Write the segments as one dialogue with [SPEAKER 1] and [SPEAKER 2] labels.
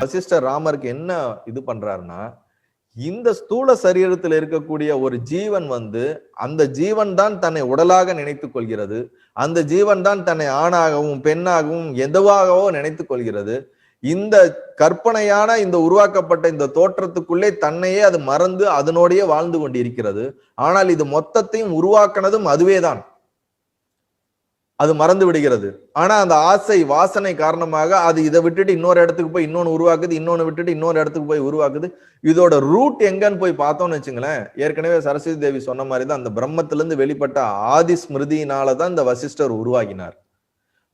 [SPEAKER 1] வசிஷ்டர் ராமருக்கு என்ன இது பண்றாருன்னா, இந்த ஸ்தூல சரீரத்தில் இருக்கக்கூடிய ஒரு ஜீவன் வந்து அந்த ஜீவன் தான் தன்னை உடலாக நினைத்துக் கொள்கிறது. அந்த ஜீவன் தான் தன்னை ஆணாகவும் பெண்ணாகவும் எதுவாகவோ நினைத்துக் கொள்கிறது. இந்த கற்பனையான இந்த உருவாக்கப்பட்ட இந்த தோற்றத்துக்குள்ளே தன்னையே அது மறந்து அதனோடையே வாழ்ந்து கொண்டிருக்கிறது. ஆனால் இது மொத்தத்தையும் உருவாக்குனதும் அதுவேதான். அது மறந்து விடுகிறது. ஆனா அந்த ஆசை வாசனை காரணமாக அது இதை விட்டுட்டு இன்னொரு இடத்துக்கு போய் இன்னொன்னு உருவாக்குது, இன்னொன்னு விட்டுட்டு இன்னொரு இடத்துக்கு போய் உருவாக்குது. இதோட ரூட் எங்கன்னு போய் பார்த்தோம்னு வச்சுங்களேன், ஏற்கனவே சரஸ்வதி தேவி சொன்ன மாதிரி தான் அந்த பிரம்மத்திலிருந்து வெளிப்பட்ட ஆதி ஸ்மிருதியினாலதான் இந்த வசிஷ்டர் உருவாகினார்.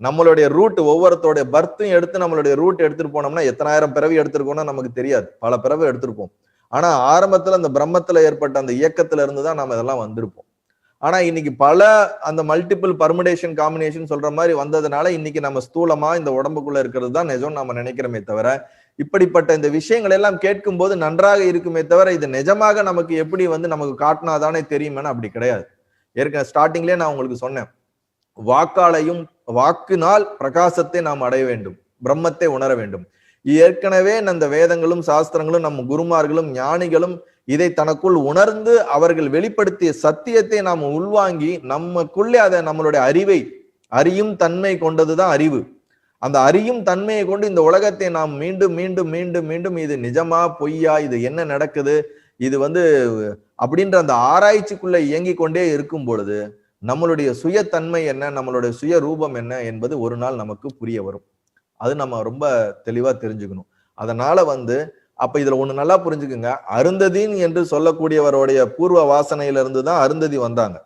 [SPEAKER 1] நம்மளுடைய ரூட் ஒவ்வொருத்தோடைய பர்த்தையும் எடுத்து நம்மளுடைய ரூட் எடுத்துட்டு போனோம்னா எத்தனாயிரம் பிறவி எடுத்திருக்கோம்னா நமக்கு தெரியாது. பல பிறவி எடுத்திருப்போம். ஆனா ஆரம்பத்துல அந்த பிரம்மத்துல ஏற்பட்ட அந்த இயக்கத்துல இருந்துதான் நம்ம இதெல்லாம் வந்திருப்போம். ஆனா இன்னைக்கு பல அந்த மல்டிபிள் பர்முடேஷன் காம்பினேஷன் சொல்ற மாதிரி வந்ததுனால இன்னைக்கு நம்ம ஸ்தூலமா இந்த உடம்புக்குள்ள இருக்கிறது தான் நிஜம் நம்ம நினைக்கிறோமே தவிர, இப்படிப்பட்ட இந்த விஷயங்கள் எல்லாம் கேட்கும் போது நன்றாக இருக்குமே தவிர இது நிஜமாக நமக்கு எப்படி வந்து நமக்கு காட்டினாதானே தெரியுமேனா அப்படி கிடையாது. ஏற்கனவே ஸ்டார்டிங்லேயே நான் உங்களுக்கு சொன்னேன், வாக்காலையும் வாக்கினால் பிரகாசத்தை நாம் அடைய வேண்டும், பிரம்மத்தை உணர வேண்டும். ஏற்கனவே அந்த வேதங்களும் சாஸ்திரங்களும் நம்ம குருமார்களும் ஞானிகளும் இதை தனக்குள் உணர்ந்து அவர்கள் வெளிப்படுத்திய சத்தியத்தை நாம் உள்வாங்கி நமக்குள்ளே அதை நம்மளுடைய அறிவை அறியும் தன்மை கொண்டதுதான் அறிவு. அந்த அறியும் தன்மையை கொண்டு இந்த உலகத்தை நாம் மீண்டும் மீண்டும் மீண்டும் மீண்டும் இது நிஜமா பொய்யா, இது என்ன நடக்குது, இது வந்து அப்படின்ற அந்த ஆராய்ச்சிக்குள்ள இயங்கி கொண்டே இருக்கும் பொழுது நம்மளுடைய சுயத்தன்மை என்ன, நம்மளுடைய சுய ரூபம் என்ன என்பது ஒரு நாள் நமக்கு புரிய வரும். அது நம்ம ரொம்ப தெளிவா தெரிஞ்சுக்கணும். அதனால வந்து அப்ப இதுல ஒண்ணு நல்லா புரிஞ்சுக்குங்க, அருந்ததின் என்று சொல்லக்கூடியவருடைய பூர்வ வாசனையிலிருந்து தான் அருந்ததி வந்தாங்க.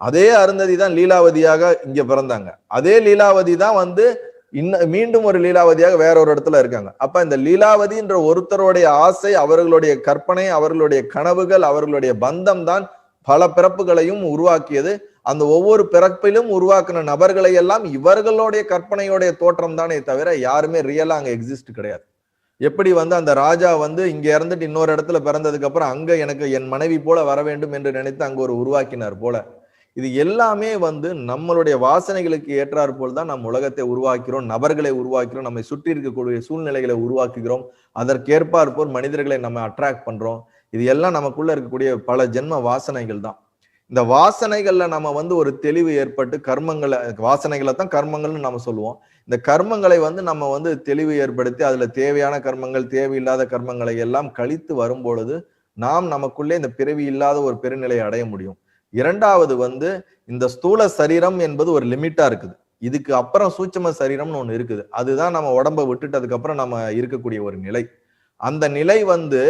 [SPEAKER 1] அதே அருந்ததி தான் லீலாவதியாக இங்க பிறந்தாங்க. அதே லீலாவதி தான் வந்து மீண்டும் ஒரு லீலாவதியாக வேற ஒரு இடத்துல இருக்காங்க. அப்ப இந்த லீலாவதின்ற ஒருத்தருடைய ஆசை, அவர்களுடைய கற்பனை, அவர்களுடைய கனவுகள், அவர்களுடைய பந்தம் தான் பல பிறப்புகளையும் உருவாக்கியது. அந்த ஒவ்வொரு பிறப்பிலும் உருவாக்குன நபர்களை எல்லாம் இவர்களுடைய கற்பனையோடைய தோற்றம் தானே தவிர யாருமே ரியலா அங்க எக்ஸிஸ்ட் கிடையாது. எப்படி வந்து அந்த ராஜா வந்து இங்க இறந்துட்டு இன்னொரு இடத்துல பிறந்ததுக்கு அப்புறம் அங்க எனக்கு என் மனைவி போல வர வேண்டும் என்று நினைத்து அங்க ஒரு உருவாக்கினார் போல, இது எல்லாமே வந்து நம்மளுடைய வாசனைகளுக்கு ஏற்றாற் போல் தான் நம் உலகத்தை உருவாக்கிறோம், நபர்களை உருவாக்கிறோம், நம்மை சுற்றி இருக்கக்கூடிய சூழ்நிலைகளை உருவாக்குகிறோம், அதற்கேற்பாற் போல் மனிதர்களை நம்ம அட்ராக்ட் பண்றோம். இது எல்லாம் நமக்குள்ள இருக்கக்கூடிய பல ஜென்ம வாசனைகள் தான். இந்த வாசனைகள்ல நம்ம வந்து ஒரு தெளிவு ஏற்பட்டு கர்மங்களை, வாசனைகளை தான் கர்மங்கள்னு நம்ம சொல்லுவோம். இந்த கர்மங்களை வந்து நம்ம வந்து தெளிவு ஏற்படுத்தி அதுல தேவையான கர்மங்கள் தேவையில்லாத கர்மங்களை எல்லாம் கழித்து வரும் பொழுது நாம் நமக்குள்ளே இந்த பிறவி இல்லாத ஒரு பெருநிலையை அடைய முடியும். இரண்டாவது வந்து இந்த ஸ்தூல சரீரம் என்பது ஒரு லிமிட்டா இருக்குது. இதுக்கு அப்புறம் சூட்சும சரீரம்னு ஒண்ணு இருக்குது. அதுதான் நம்ம உடம்பை விட்டுட்டதுக்கு அப்புறம் நம்ம இருக்கக்கூடிய ஒரு நிலை. அந்த நிலை வந்து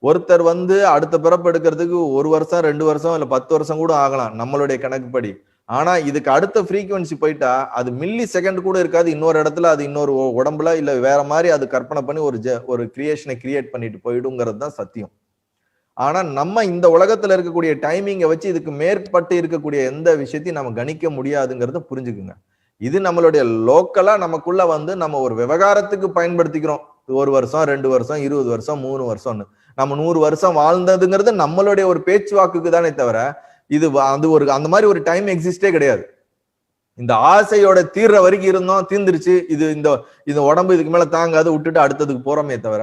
[SPEAKER 1] ஒருத்தர் வந்து அடுத்த பிறப்பு எடுக்கிறதுக்கு 1 வருஷம் 2 வருஷம் இல்ல 10 வருஷம் கூட ஆகலாம் நம்மளுடைய கணக்குப்படி. ஆனா இதுக்கு அடுத்த ஃப்ரீக்வன்சி போயிட்டா அது மில்லி செகண்ட் கூட இருக்காது. இன்னொரு இடத்துல அது இன்னொரு உடம்புல இல்ல வேற மாதிரி அது கற்பனை பண்ணி ஒரு கிரியேஷனை கிரியேட் பண்ணிட்டு போயிடுங்கிறது தான் சத்தியம். ஆனா நம்ம இந்த உலகத்துல இருக்கக்கூடிய டைமிங்கை வச்சு இதுக்கு மேற்பட்டு இருக்கக்கூடிய எந்த விஷயத்தையும் நம்ம கணிக்க முடியாதுங்கிறத புரிஞ்சுக்குங்க. இது நம்மளுடைய லோக்கலா நமக்குள்ள வந்து நம்ம ஒரு விவகாரத்துக்கு பயன்படுத்திக்கிறோம். 1 வருஷம் 2 வருஷம் 20 வருஷம் 3 வருஷம்னு நம்ம 100 வருஷம் வாழ்ந்ததுங்கிறது நம்மளுடைய ஒரு பேச்சுவாக்குக்கு தானே தவிர இது அந்த மாதிரி ஒரு டைம் எக்ஸிஸ்டே கிடையாது. இந்த ஆசையோட தீர்ற வரைக்கும் இருந்தோம், தீர்ந்துருச்சு, இது இந்த உடம்பு இதுக்கு மேல தாங்காது, விட்டுட்டு அடுத்ததுக்கு போறோமே தவிர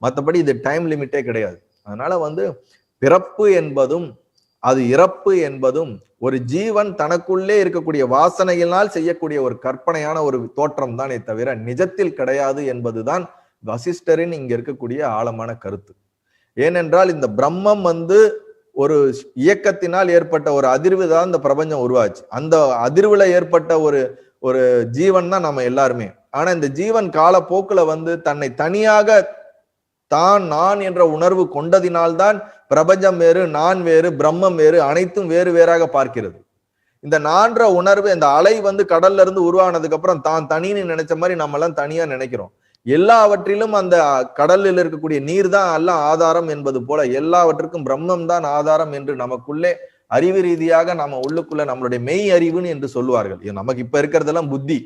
[SPEAKER 1] மற்றபடி இது டைம் லிமிட்டே கிடையாது. அதனால வந்து பிறப்பு என்பதும் அது இறப்பு என்பதும் ஒரு ஜீவன் தனக்குள்ளே இருக்கக்கூடிய வாசனையினால் செய்யக்கூடிய ஒரு கற்பனையான ஒரு தோற்றம் தானே தவிர நிஜத்தில் கிடையாது என்பதுதான் வசிஷ்டரின் இங்க இருக்கக்கூடிய ஆழமான கருத்து. ஏனென்றால் இந்த பிரம்மம் வந்து ஒரு இயக்கத்தினால் ஏற்பட்ட ஒரு அதிர்வு தான் இந்த பிரபஞ்சம் உருவாச்சு. அந்த அதிர்வுல ஏற்பட்ட ஒரு ஜீவன் தான் நம்ம எல்லாருமே. ஆனா இந்த ஜீவன் காலப்போக்குல வந்து தன்னை தனியாக நான் என்ற உணர்வு கொண்டதினால்தான் பிரபஞ்சம் வேறு, நான் வேறு, பிரம்மம் வேறு, அனைத்தும் வேறு வேறாக பார்க்கிறது. இந்த நான்ற உணர்வு, இந்த அலை வந்து கடல்ல இருந்து உருவானதுக்கு அப்புறம் தான் தனின்னு நினைச்ச மாதிரி நம்ம எல்லாம் தனியா நினைக்கிறோம். எல்லாவற்றிலும் அந்த கடலில் இருக்கக்கூடிய நீர் தான் எல்லாம் ஆதாரம் என்பது போல எல்லாவற்றுக்கும் பிரம்மம் தான் ஆதாரம் என்று நமக்குள்ளே அறிவு ரீதியாக நம்ம உள்ளுக்குள்ள நம்மளுடைய மெய் அறிவுன்னு என்று சொல்லுவார்கள். நமக்கு இப்ப இருக்கிறதெல்லாம் புத்தி.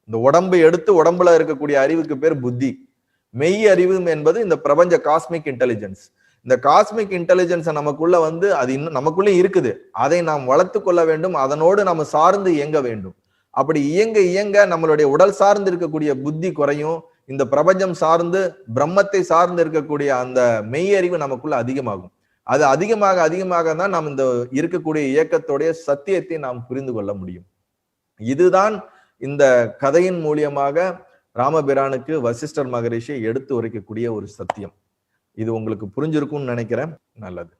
[SPEAKER 1] இந்த உடம்பு எடுத்து உடம்புல இருக்கக்கூடிய அறிவுக்கு பேர் புத்தி. மெய் அறிவு என்பது இந்த பிரபஞ்ச காஸ்மிக் இன்டெலிஜென்ஸ். இந்த காஸ்மிக் இன்டெலிஜென்ஸ் நமக்குள்ள வந்து அது இன்னும் நமக்குள்ளே இருக்குது. அதை நாம் வளர்த்து கொள்ள வேண்டும். அதனோடு நம்ம சார்ந்து இயங்க வேண்டும். அப்படி இயங்க இயங்க நம்மளுடைய உடல் சார்ந்து இருக்கக்கூடிய புத்தி குறையும். இந்த பிரபஞ்சம் சார்ந்து பிரம்மத்தை சார்ந்து இருக்கக்கூடிய அந்த மெய்யறிவு நமக்குள்ள அதிகமாகும். அது அதிகமாக அதிகமாக தான் நாம் இந்த இருக்கக்கூடிய இயக்கத்துடைய சத்தியத்தை நாம் புரிந்து கொள்ள முடியும். இதுதான் இந்த கதையின் மூலியமாக ராமபிரானுக்கு வசிஷ்டர் மகரிஷி எடுத்து உரைக்கக்கூடிய ஒரு சத்தியம். இது உங்களுக்கு புரிஞ்சிருக்கும்னு நினைக்கிறேன். நல்லது.